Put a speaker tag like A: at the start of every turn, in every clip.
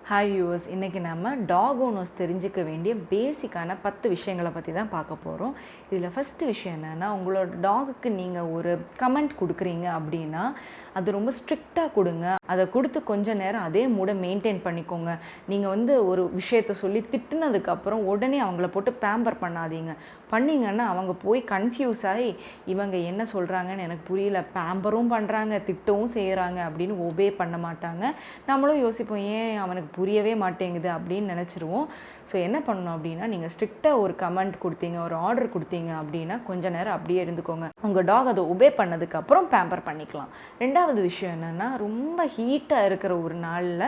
A: Hi viewers, இன்றைக்கி நம்ம talk owners தெரிஞ்சுக்க வேண்டிய பேசிக்கான 10 விஷயங்களை பற்றி தான் பார்க்க போகிறோம். இதில் ஃபஸ்ட்டு விஷயம் என்னென்னா, உங்களோட டாகுக்கு நீங்கள் ஒரு கமெண்ட் கொடுக்குறீங்க அப்படின்னா அது ரொம்ப ஸ்ட்ரிக்டாக கொடுங்க. அதை கொடுத்து கொஞ்சம் நேரம் அதே மூட மெயின்டைன் பண்ணிக்கோங்க. நீங்கள் ஒரு விஷயத்த சொல்லி திட்டுனதுக்கப்புறம் உடனே அவங்கள போட்டு பேம்பர் பண்ணாதீங்க. பண்ணிங்கன்னா அவங்க போய் கன்ஃபியூஸ் ஆகி இவங்க என்ன சொல்கிறாங்கன்னு எனக்கு புரியல, பேம்பரும் பண்ணுறாங்க திட்டவும் செய்கிறாங்க அப்படின்னு ஒபே பண்ண மாட்டாங்க. நம்மளும் யோசிப்போம், ஏன் அவனுக்கு புரியவே மாட்டேங்குது அப்படின்னு நினச்சிருவோம். ஸோ என்ன பண்ணணும் அப்படின்னா, நீங்கள் ஸ்ட்ரிக்டாக ஒரு கமெண்ட் கொடுத்தீங்க, ஒரு ஆர்டர் கொடுத்தீங்க அப்படின்னா கொஞ்சம் நேரம் அப்படியே இருந்துக்கோங்க. உங்கள் டாக் அதை ஒபே பண்ணதுக்கப்புறம் பேம்பர் பண்ணிக்கலாம். ரெண்டாவது விஷயம் என்னென்னா, ரொம்ப ஹீட்டாக இருக்கிற ஒரு நாளில்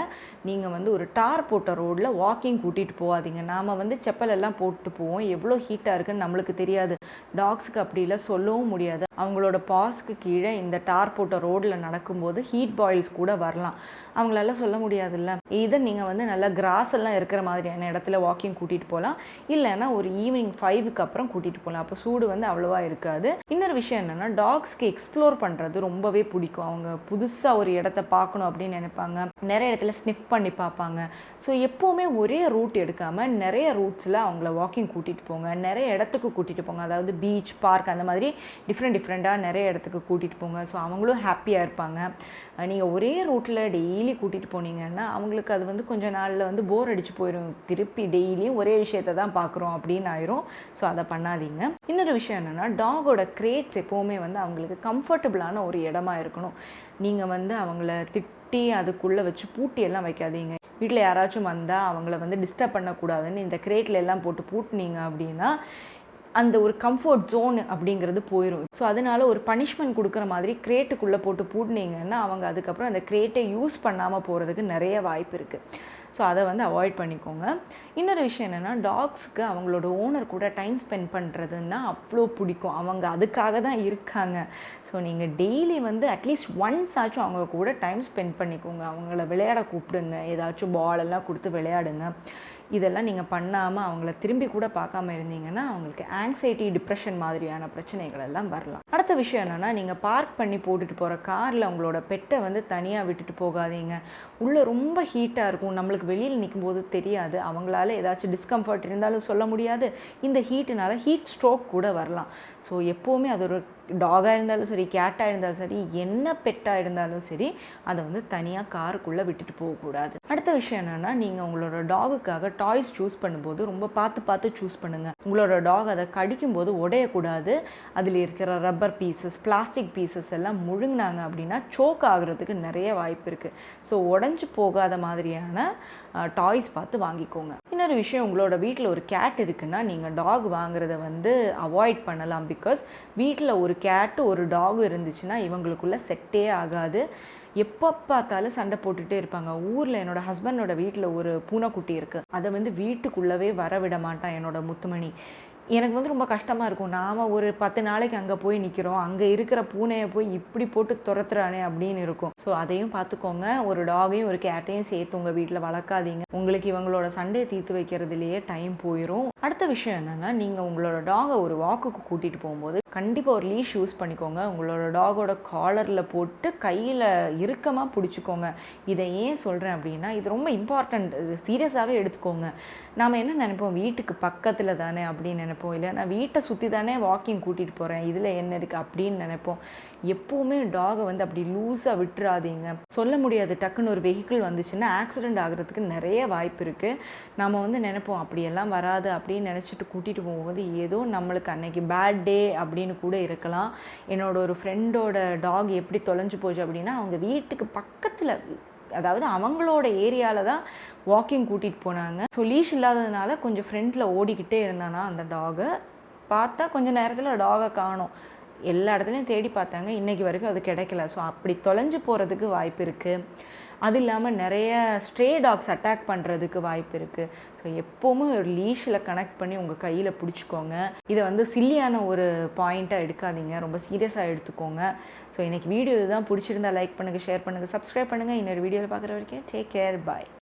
A: நீங்கள் ஒரு டார் போட்ட ரோடில் வாக்கிங் கூட்டிகிட்டு போகாதீங்க. நாம் செப்பல் எல்லாம் போட்டு போவோம், எவ்வளோ ஹீட்டாக இருக்குன்னு நம்மளுக்கு தெரியாது. டாக்ஸுக்கு அப்படி இல்லை, சொல்லவும் முடியாது. அவங்களோட பாஸ்க்கு கீழே இந்த டார் போட்ட ரோடில் நடக்கும்போது ஹீட் பாயில்ஸ் கூட வரலாம். அவங்களால சொல்ல முடியாதுல்ல. இதை நீங்கள் நல்லா கிராஸ் எல்லாம் இருக்கிற மாதிரியான இடத்துல வாக்கிங் கூட்டிகிட்டு போகலாம். இல்லைன்னா ஒரு ஈவினிங் 5க்கு அப்புறம் கூட்டிகிட்டு போகலாம். அப்போ சூடு அவ்வளோவா இருக்காது. இன்னொரு விஷயம் என்னென்னா, டாக்ஸ்க்கு எக்ஸ்ப்ளோர் பண்ணுறது ரொம்பவே பிடிக்கும். அவங்க புதுசாக ஒரு இடத்த பார்க்கணும் அப்படின்னு நினைப்பாங்க. நிறைய இடத்துல ஸ்னிஃப் பண்ணி பார்ப்பாங்க. ஸோ எப்போவுமே ஒரே ரூட் எடுக்காமல் நிறைய ரூட்ஸில் அவங்கள வாக்கிங் கூட்டிகிட்டு போங்க. நிறைய இடத்துக்கு கூட்டிகிட்டு போங்க. அதாவது பீச், பார்க், அந்த மாதிரி டிஃப்ரெண்ட்டாக நிறைய இடத்துக்கு கூட்டிகிட்டு போங்க. ஸோ அவங்களும் ஹாப்பியாக இருப்பாங்க. நீங்கள் ஒரே ரூட்டில் டெய்லி கூட்டிகிட்டு போனீங்கன்னா அவங்களுக்கு அது கொஞ்சம் நாளில் போர் அடிச்சு போயிடும். திருப்பி டெய்லியும் ஒரே விஷயத்தை தான் பார்க்குறோம் அப்படின்னு ஆயிரும். ஸோ அதை பண்ணாதீங்க. இன்னொரு விஷயம் என்னென்னா, டாகோட கிரேட்ஸ் எப்போவுமே அவங்களுக்கு கம்ஃபர்டபுளான ஒரு இடமா இருக்கணும். நீங்கள் அவங்கள திட்டி அதுக்குள்ளே வச்சு பூட்டி எல்லாம் வைக்காதீங்க. வீட்டில் யாராச்சும் வந்தால் அவங்கள டிஸ்டர்ப் பண்ணக்கூடாதுன்னு இந்த கிரேட்டில் எல்லாம் போட்டு பூட்டினீங்க அப்படின்னா அந்த ஒரு கம்ஃபர்ட் ஜோன் அப்படிங்கிறது போயிடும். ஸோ அதனால் ஒரு பனிஷ்மெண்ட் கொடுக்குற மாதிரி கிரேட்டுக்குள்ளே போட்டு பூட்டினீங்கன்னா அவங்க அதுக்கப்புறம் அந்த கிரேட்டை யூஸ் பண்ணாமல் போகிறதுக்கு நிறைய வாய்ப்பு இருக்குது. ஸோ அதை அவாய்ட் பண்ணிக்கோங்க. இன்னொரு விஷயம் என்னென்னா, டாக்ஸுக்கு அவங்களோட ஓனர் கூட டைம் ஸ்பெண்ட் பண்ணுறதுன்னா அவ்வளோ பிடிக்கும். அவங்க அதுக்காக தான் இருக்காங்க. ஸோ நீங்கள் டெய்லி அட்லீஸ்ட் ஒன்ஸ் ஆச்சும் அவங்க கூட டைம் ஸ்பெண்ட் பண்ணிக்கோங்க. அவங்கள விளையாட கூப்பிடுங்க, ஏதாச்சும் பாலெல்லாம் கொடுத்து விளையாடுங்க. இதெல்லாம் நீங்கள் பண்ணாமல் அவங்கள திரும்பி கூட பார்க்காம இருந்தீங்கன்னா அவங்களுக்கு ஆங்ஸைட்டி, டிப்ரெஷன் மாதிரியான பிரச்சனைகள் எல்லாம் வரலாம். அடுத்த விஷயம் என்னென்னா, நீங்கள் பார்க் பண்ணி போட்டுட்டு போகிற காரில் உங்களோட பெட்டை தனியாக விட்டுட்டு போகாதீங்க. உள்ளே ரொம்ப ஹீட்டாக இருக்கும். நம்மளுக்கு வெளியில் நிற்கும்போது தெரியாது. அவங்களால ஏதாச்சும் டிஸ்கம்ஃபர்ட் இருந்தாலும் சொல்ல முடியாது. இந்த ஹீட்டுனால ஹீட் ஸ்ட்ரோக் கூட வரலாம். ஸோ எப்போவுமே அது ஒரு டாகாக இருந்தாலும் சரி, கேட்டாக இருந்தாலும் சரி, என்ன பெட்டாக இருந்தாலும் சரி, அதை தனியாக காருக்குள்ளே விட்டுட்டு போகக்கூடாது. அடுத்த விஷயம் என்னென்னா, நீங்கள் உங்களோட டாகுக்காக டாய்ஸ் சூஸ் பண்ணும்போது ரொம்ப பார்த்து சூஸ் பண்ணுங்கள். உங்களோட டாக் அதை கடிக்கும்போது உடையக்கூடாது. அதில் இருக்கிற ரப்பர் பீசஸ், பிளாஸ்டிக் பீசஸ் எல்லாம் முழுங்கினாங்க அப்படின்னா சோக் ஆகுறதுக்கு நிறைய வாய்ப்பு இருக்குது. ஸோ உடஞ்சி போகாத மாதிரியான டாய்ஸ் பார்த்து வாங்கிக்கோங்க. இன்னொரு விஷயம், உங்களோட வீட்டில் ஒரு கேட் இருக்குன்னா நீங்கள் டாக் வாங்குறத அவாய்ட் பண்ணலாம். பிகாஸ் வீட்டில் ஒரு கேட்டு ஒரு டாக் இருந்துச்சுன்னா இவங்களுக்குள்ள செட்டே ஆகாது. எப்போ பார்த்தாலும் சண்டை போட்டுகிட்டே இருப்பாங்க. ஊரில் என்னோடய ஹஸ்பண்டோட வீட்டில் ஒரு பூனைக்குட்டி இருக்குது. அதை வீட்டுக்குள்ளவே வர விட மாட்டான் என்னோடய முத்துமணி. எனக்கு ரொம்ப கஷ்டமாக இருக்கும். நாம் ஒரு 10 நாளைக்கு அங்கே போய் நிற்கிறோம், அங்கே இருக்கிற பூனையை போய் இப்படி போட்டு துரத்துறானே அப்படின்னு இருக்கும். ஸோ அதையும் பார்த்துக்கோங்க. ஒரு டாகையும் ஒரு கேட்டையும் சேர்த்து உங்கள் வீட்டில் வளர்க்காதீங்க. உங்களுக்கு இவங்களோட சண்டையை தீர்த்து வைக்கிறதுலையே டைம் போயிடும். அடுத்த விஷயம் என்னென்னா, நீங்கள் உங்களோட டாகை ஒரு வாக்குக்கு கூட்டிகிட்டு போகும்போது கண்டிப்பாக ஒரு லீஷ் யூஸ் பண்ணிக்கோங்க. உங்களோட டாகோட காலரில் போட்டு கையில் இறுக்கமாக பிடிச்சிக்கோங்க. இதை ஏன் சொல்கிறேன் அப்படின்னா, இது ரொம்ப இம்பார்ட்டண்ட். சீரியஸாகவே எடுத்துக்கோங்க. நாம் என்ன நினைப்போம், வீட்டுக்கு பக்கத்தில் தானே அப்படின்னு நினைப்போம். இல்லை, நான் வீட்டை சுற்றி தானே வாக்கிங் கூட்டிகிட்டு போகிறேன், இதில் என்ன இருக்குது அப்படின்னு நினைப்போம். எப்போவுமே டாகை அப்படி லூஸாக விட்டுறாதீங்க. சொல்ல முடியாது, டக்குன்னு ஒரு வெஹிக்கிள் வந்துச்சுன்னா ஆக்சிடெண்ட் ஆகிறதுக்கு நிறைய வாய்ப்பு இருக்குது. நம்ம நினைப்போம் அப்படியெல்லாம் வராது அப்படின்னு நினச்சிட்டு கூட்டிகிட்டு போகும்போது ஏதோ நம்மளுக்கு அன்னைக்கு பேட் டே அப்படின்னு கூட இருக்கலாம். என்னோட ஒரு ஃப்ரெண்டோட டாக் எப்படி தொலைஞ்சு போச்சு அப்படின்னா, அவங்க வீட்டுக்கு பக்கத்தில், அதாவது அவங்களோட ஏரியாவில் தான் வாக்கிங் கூட்டிகிட்டு போனாங்க. ஸோ லீஷ் இல்லாததுனால கொஞ்சம் ஃப்ரெண்டில் ஓடிக்கிட்டே இருந்தானா அந்த டாகை. பார்த்தா கொஞ்சம் நேரத்தில் டாகை காணோம். எல்லா இடத்துலையும் தேடி பார்த்தாங்க, இன்றைக்கி வரைக்கும் அது கிடைக்கல. ஸோ அப்படி தொலைஞ்சு போகிறதுக்கு வாய்ப்பு இருக்குது. அது இல்லாமல் நிறைய ஸ்ட்ரே டாக்ஸ் அட்டாக் பண்ணுறதுக்கு வாய்ப்பு இருக்குது. ஸோ எப்போவுமே ஒரு லீஷில் கனெக்ட் பண்ணி உங்கள் கையில் பிடிச்சிக்கோங்க. இதை சில்லியான ஒரு பாயிண்ட்டாக எடுக்காதீங்க, ரொம்ப சீரியஸாக எடுத்துக்கோங்க. ஸோ இன்றைக்கி வீடியோ இதுதான். பிடிச்சிருந்தா லைக் பண்ணுங்கள், ஷேர் பண்ணுங்கள், சப்ஸ்கிரைப் பண்ணுங்கள். இன்னொரு வீடியோவில் பார்க்குற வரைக்கும் டேக் கேர், பாய்.